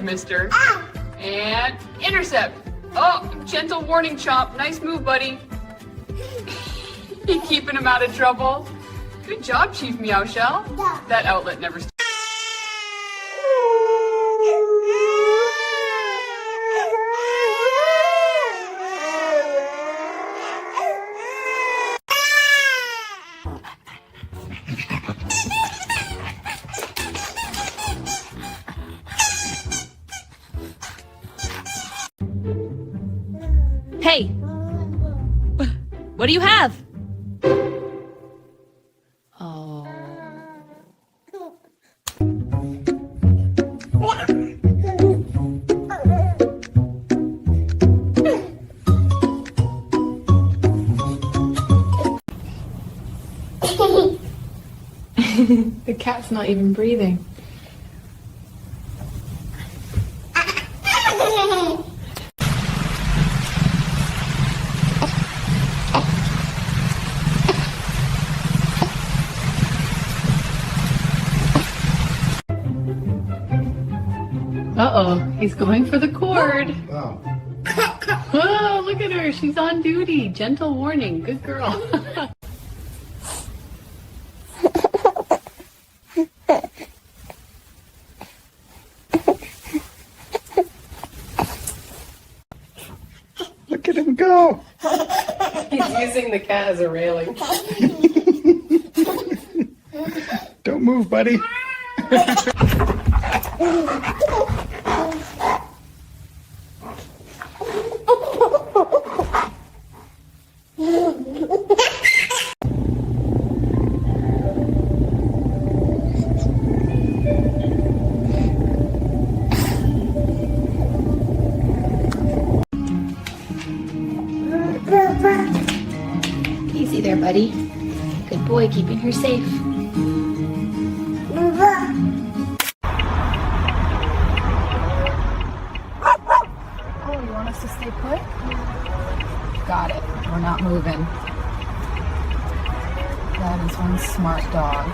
mister. And intercept. Oh, gentle warning, Chomp. Nice move, buddy. You keeping him out of trouble. Good job, Chief Meowshell. That outlet never stops. Hey! What do you have? Oh. The cat's not even breathing. Uh-oh, he's going for the cord. Oh. Oh, look at her. She's on duty. Gentle warning. Good girl. Look at him go. He's using the cat as a railing. Don't move, buddy. Easy there, buddy. Good boy, keeping her safe. Oh, you want us to stay put? Got it. We're not moving. That is one smart dog.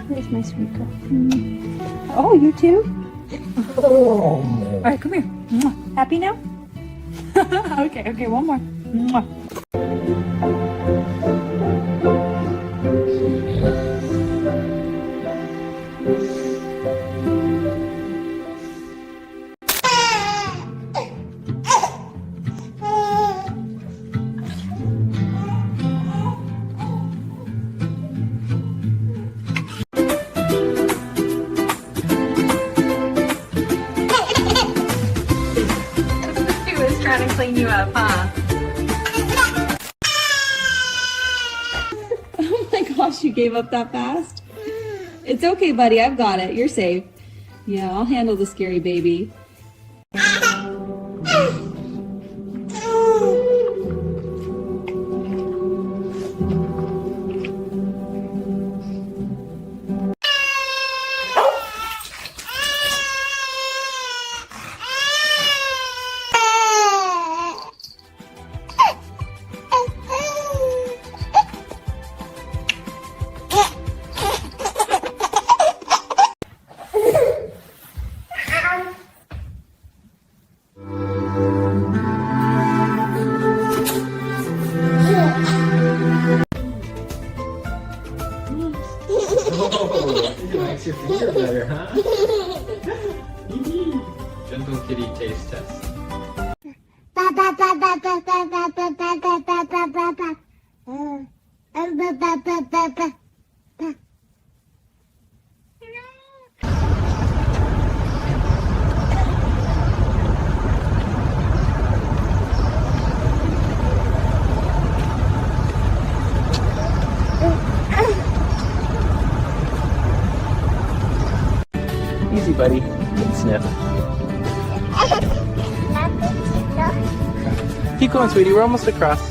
Where's my sweet girl? Oh, you too? All right, come here. Mwah. Happy now? Okay, one more. Mwah. Trying to clean you up, huh? Oh my gosh, you gave up that fast? It's okay, buddy. I've got it. You're safe. Yeah, I'll handle the scary baby. Simple Kitty taste test. Easy, buddy. Good sniff. Keep going, sweetie. We're almost across.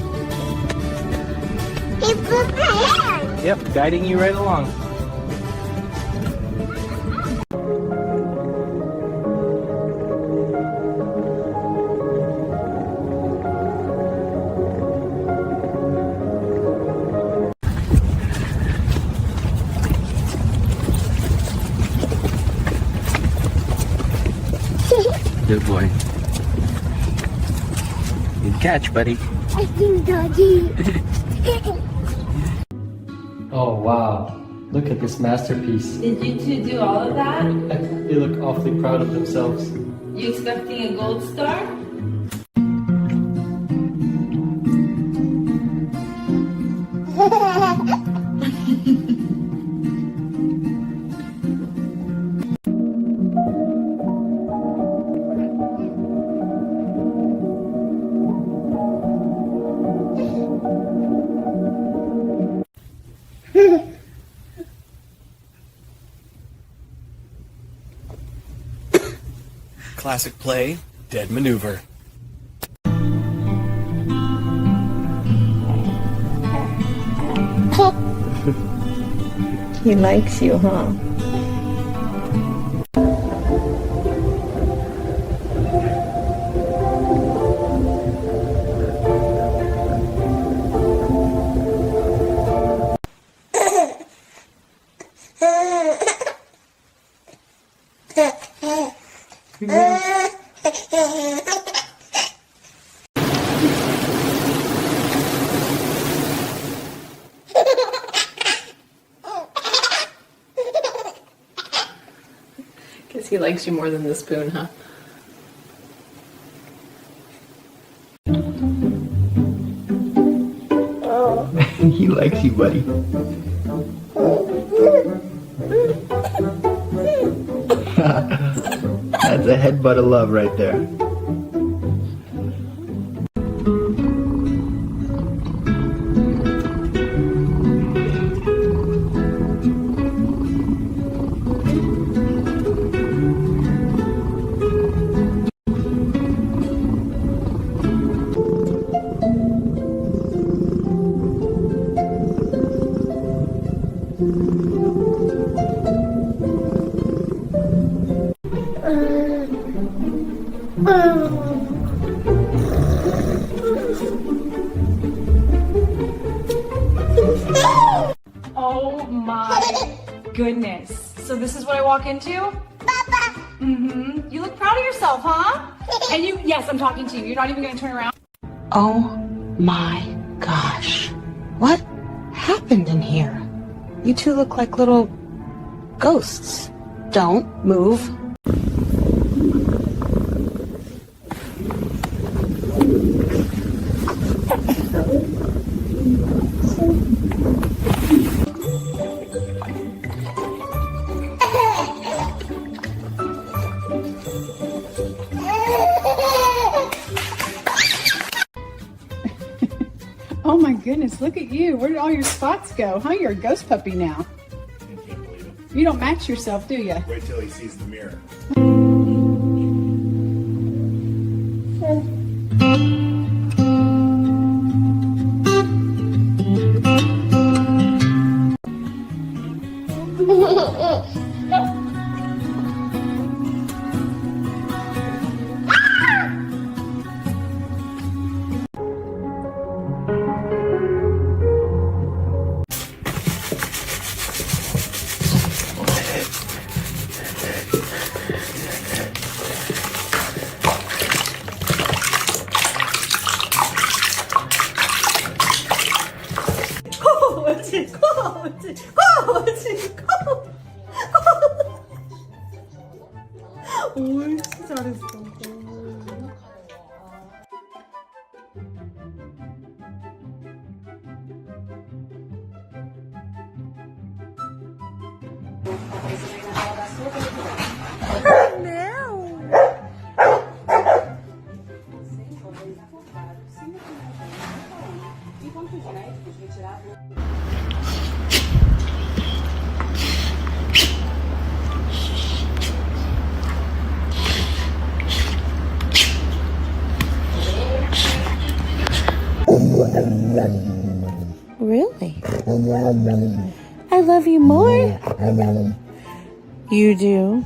Yep, guiding you right along. Good boy. Good catch, buddy. I think Doggy. Oh, wow. Look at this masterpiece. Did you two do all of that? They look awfully proud of themselves. You expecting a gold star? Classic play, dead maneuver. He likes you, huh? Guess he likes you more than the spoon, huh? He likes you, buddy. That's a headbutt of love right there. Oh my goodness. So this is what I walk into? Mm-hmm. You look proud of yourself, huh? And you, yes, I'm talking to you. You're not even going to turn around? Oh my gosh. What happened in here? You two look like little ghosts. Don't move. Oh my goodness, look at you. Where did all your spots go? Huh? You're a ghost puppy now. I can't believe it. You don't match yourself, do you? Wait till he sees the mirror. 잘했어. Really? I love you more. You do?